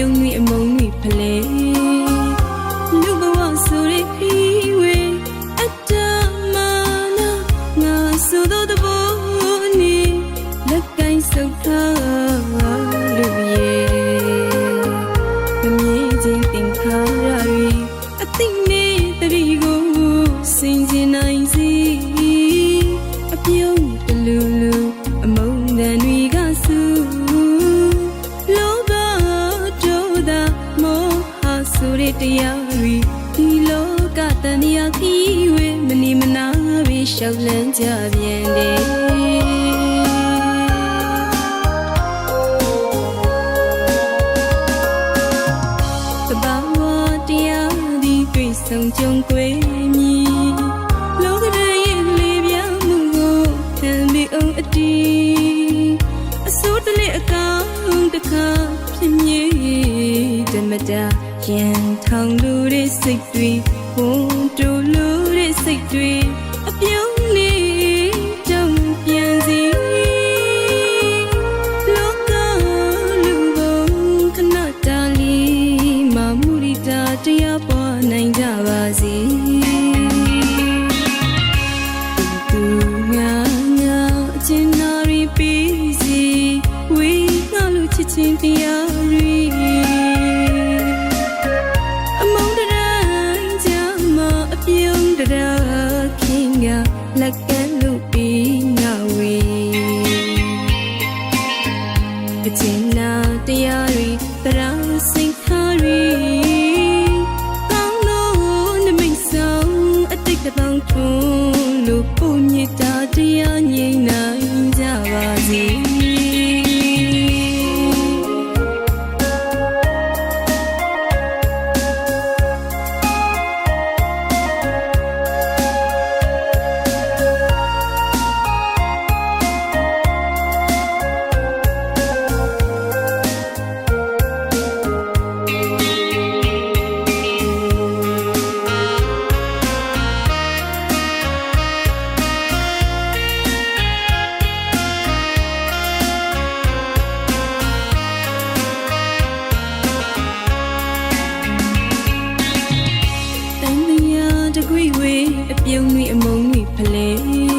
ပြုံးတွေအမုံတွေဖလဲလူဘဝဆိုရခီးဝေအတ္တမာနငါဆိုသောတဘောနေလက်ကင်ဆုပ်ထားလူရဲ့မမြင်ချင်းတင်ခါရရီအသိနဲ့တရီကိုစင်စင်နိုင်စီအပြုံးတလူလူအမုံတန်တွေကဆူလောဘဒေါသမောဟဆိုရတရားရီဒီလောကတန်ရာခီးဝေမနီမနာရီရှောက်လန်းကြပြန်တယ်ဆုံးကြုံတွေ့မည်လောကရဲ့လေပြားမှုကိုတန်ပြီးအောင်အတီးအစိုးတလေအကောင်တစ်ခါဖြစ်မြေဓမ္မတာရန်ထောင်လူတဲ့စိတ်တွေဝန်တူလူတဲ့စိတ်တွေအပြုံးနေတုံ့ပြန်စီလောကလူဘုံခဏတာလီမမူရီတာတရားပေါ်နိုင်ကြပါစေသူငါအချင်းနာရီပြီးစီဝေးငါလူချစ်ချင်းတရားရီအမုန်းတိုင်းကြမှာအပြုံးတရားခင်ကလက်ကမ်းလူပြီးငါဝေအချင်းနာတရားရီပရာစိတ်ထားရီတပေါင်းထုံးလို့ပုံမြစ်တာတရားငြိမ်းနိုင်ကြပါစေတကွေဝေးအပြုံးတွေအမုံတွေဖလဲ